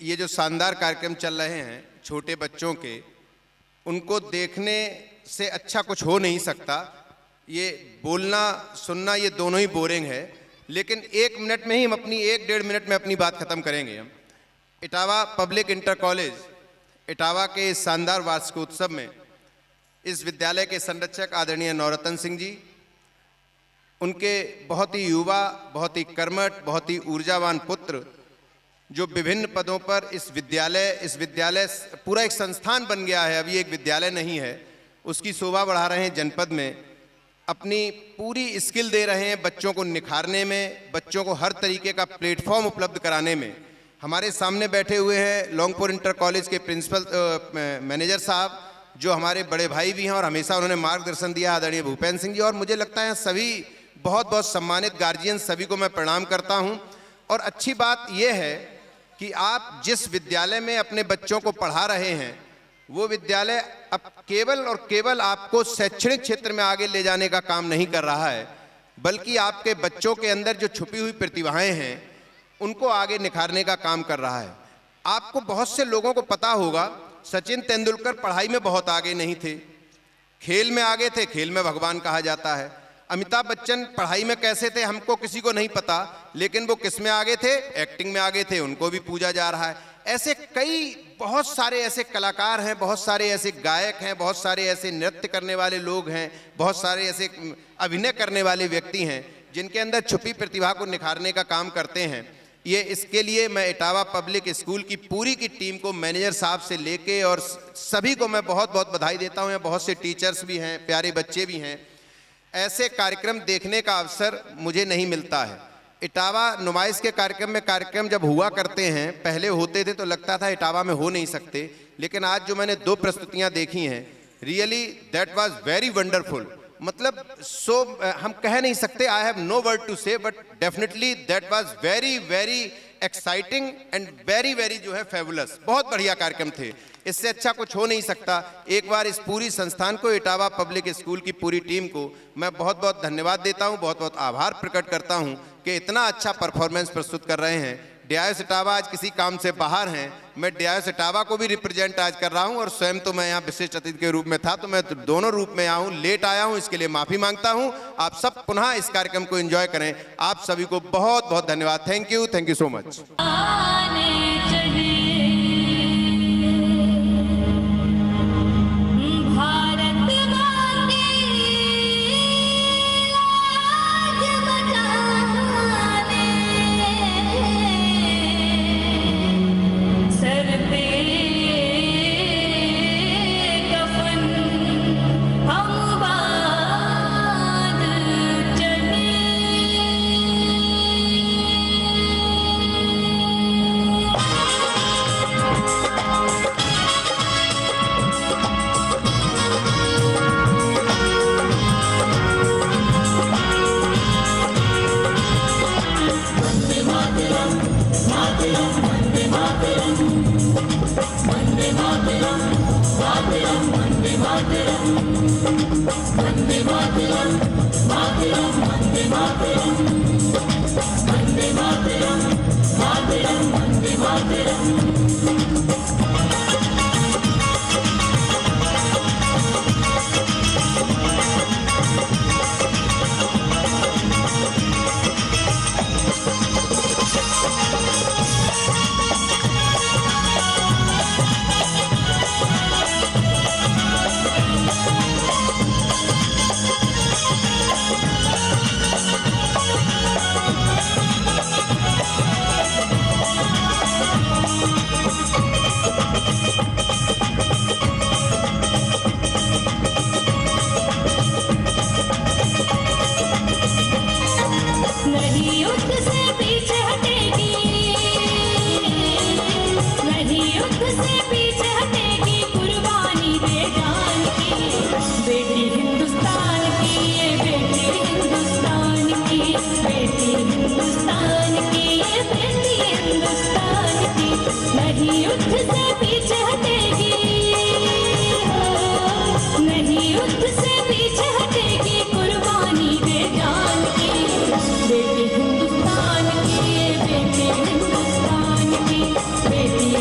ये जो शानदार कार्यक्रम चल रहे हैं छोटे बच्चों के, उनको देखने से अच्छा कुछ हो नहीं सकता। ये बोलना सुनना ये दोनों ही बोरिंग है, लेकिन 1 मिनट में ही हम अपनी 1-1.5 मिनट में अपनी बात खत्म करेंगे। हम Etawah public inter college Etawah के इस शानदार वार्षिकोत्सव में इस विद्यालय के संरक्षक आदरणीय नवरत्न सिंह जी, उनके बहुत ही युवा, बहुत ही कर्मठ, बहुत ही ऊर्जावान पुत्र जो विभिन्न पदों पर इस विद्यालय पूरा एक संस्थान बन गया है, अभी एक विद्यालय नहीं है, उसकी शोभा बढ़ा रहे हैं जनपद में, अपनी पूरी स्किल दे रहे हैं बच्चों को निखारने में, बच्चों को हर तरीके का प्लेटफॉर्म उपलब्ध कराने में। हमारे सामने बैठे हुए हैं लौंगपुर इंटर कॉलेज के प्रिंसिपल मैनेजर साहब, जो हमारे बड़े भाई भी हैं और हमेशा उन्होंने मार्गदर्शन दिया, आदरणीय भूपेंद्र सिंह जी। और मुझे लगता है सभी बहुत बहुत सम्मानित गार्जियन, सभी को मैं प्रणाम करता हूं। और अच्छी बात यह है कि आप जिस विद्यालय में अपने बच्चों को पढ़ा रहे हैं, वो विद्यालय अब केवल और केवल आपको शैक्षणिक क्षेत्र में आगे ले जाने का काम नहीं कर रहा है, बल्कि आपके बच्चों के अंदर जो छुपी हुई प्रतिभाएं हैं उनको आगे निखारने का काम कर रहा है। आपको बहुत से लोगों को पता होगा, सचिन तेंदुलकर पढ़ाई में बहुत आगे नहीं थे, खेल में आगे थे, खेल में भगवान कहा जाता है। अमिताभ बच्चन पढ़ाई में कैसे थे हमको किसी को नहीं पता, लेकिन वो किस में आगे थे? एक्टिंग में आगे थे, उनको भी पूजा जा रहा है। ऐसे बहुत सारे ऐसे कलाकार हैं, बहुत सारे ऐसे गायक हैं, बहुत सारे ऐसे नृत्य करने वाले लोग हैं, बहुत सारे ऐसे अभिनय करने वाले व्यक्ति हैं जिनके अंदर छुपी प्रतिभा को निखारने का काम करते हैं। ये इसके लिए मैं इटावा पब्लिक स्कूल की पूरी की टीम को, मैनेजर साहब से लेके और सभी को मैं बहुत बहुत बधाई देता हूँ। यहाँ बहुत से टीचर्स भी हैं, प्यारे बच्चे भी हैं। ऐसे कार्यक्रम देखने का अवसर मुझे नहीं मिलता है। इटावा नुमाइश के कार्यक्रम जब हुआ करते हैं, पहले होते थे तो लगता था इटावा में हो नहीं सकते, लेकिन आज जो मैंने 2 प्रस्तुतियां देखी हैं, really that was very wonderful. मतलब हम कह नहीं सकते, I have no word to say, but definitely that was very very exciting and very very जो है फेबुलस। बहुत बढ़िया कार्यक्रम थे, इससे अच्छा कुछ हो नहीं सकता। एक बार इस पूरी संस्थान को, इटावा पब्लिक स्कूल की पूरी टीम को मैं बहुत बहुत धन्यवाद देता हूं, बहुत बहुत आभार प्रकट करता हूं कि इतना अच्छा परफॉर्मेंस प्रस्तुत कर रहे हैं। डीआईएस इटावा आज किसी काम से बाहर हैं, मैं डीआईएस इटावा को भी रिप्रेजेंट आज कर रहा हूं, और स्वयं तो मैं यहाँ विशिष्ट अतिथि के रूप में था, तो मैं दोनों रूप में आया हूँ, लेट आया हूँ, इसके लिए माफ़ी मांगता हूँ। आप सब पुनः इस कार्यक्रम को एंजॉय करें। आप सभी को बहुत बहुत धन्यवाद। Thank you so much. बेटी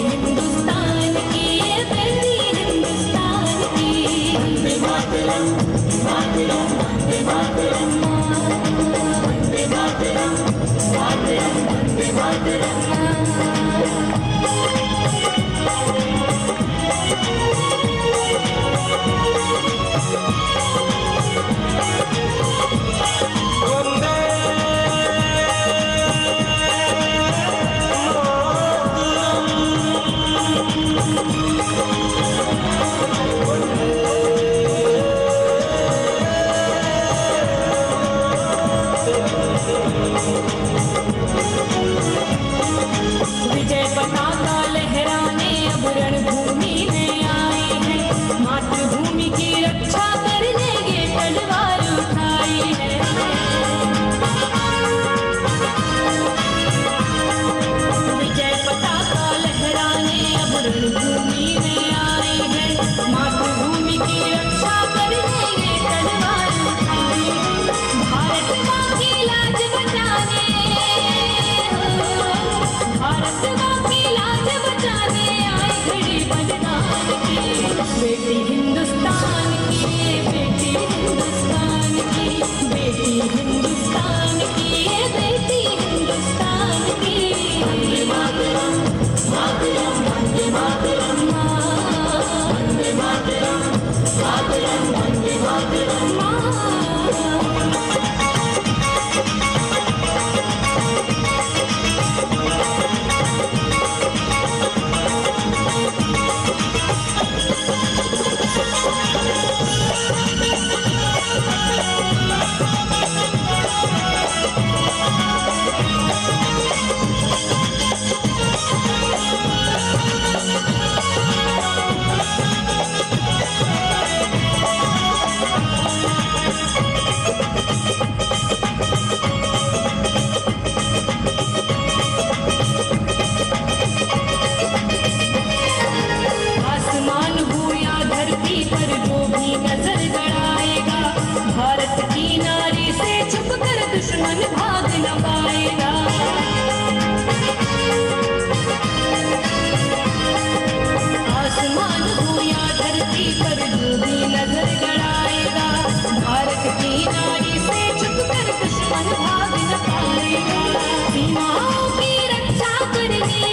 विजय पताका लहराने अब रणभूमि में आए हैं, मातृभूमि की रक्षा करने ये तलवार उठाई है। विजय पताका लहराने अब रणभूमि में आए हैं, मातृभूमि की रक्षा करने ये तलवार उठाई है। भारत माँ की लाज बचाने, भारत माँ की लाज बचाने आई घड़ी बलिदान की, बेटी हिंदुस्तान की, बेटी हिंदुस्तान की, बेटी हिंदुस्तान की, बेटी हिंदुस्तान की। वंदे मातरम, मातरम, वंदे मातरम, वंदे मातरम, मातरम, वंदे मातरम। आसमान हो या धरती पर जो भी नजर गड़ाएगा, भारत की नारी से छुपकर दुश्मन भाग न पाएगा। आसमान हो या धरती पर जो भी नजर गड़ाएगा, भारत की नारी से छुपकर दुश्मन भाग न पाएगा। सीमाओं की रक्षा करने,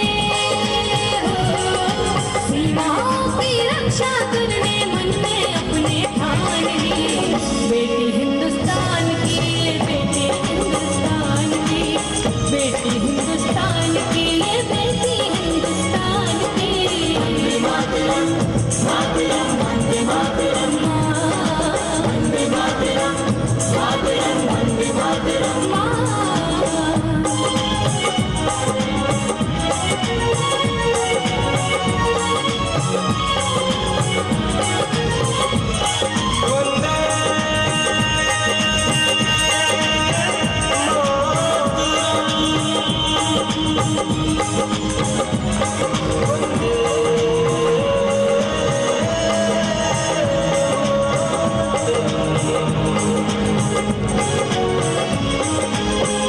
सीमाओं की रक्षा करने मन में अपने ठान ली, बेटी हिंदुस्तान की, बेटी हिंदुस्तान की, बेटी हिंदुस्तान की, बेटी हिंदुस्तान की। वंदे मातरम, मातरम, वंदे मातरम, वंदे मातरम, मातरम, वंदे मातरम।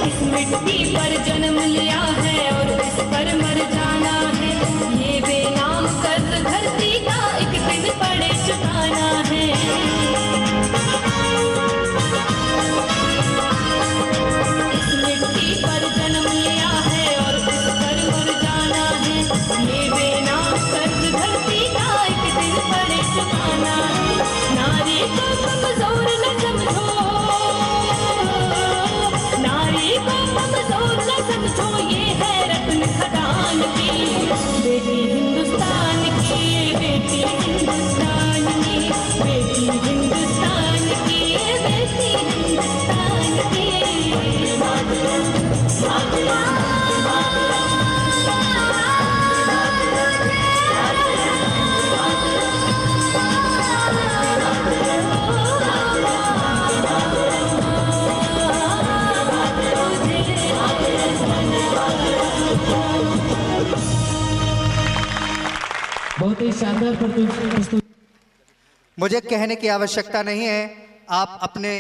इस मिट्टी पर जन्म लिया है और इस पर मर जाना है, ये बेनाम कर्ज धरती का एक दिन पड़े चुकाना है। इस मिट्टी पर जन्म लिया है और इस पर मर जाना है, ये बेनाम कर्ज धरती का एक दिन पड़े चुकाना है। नारी को कमजोर न समझो, नारी को कमजोर न समझो, ये है रत्न खदान की, बेटी हिंदुस्तान की, बेटी हिंदुस्तान की, बेटी हिंदुस्तान की, बेटी हिंदुस्तान की। वंदे मातरम, मातरम, बहुत ही शानदार प्रस्तुति। मुझे कहने की आवश्यकता नहीं है, आप अपने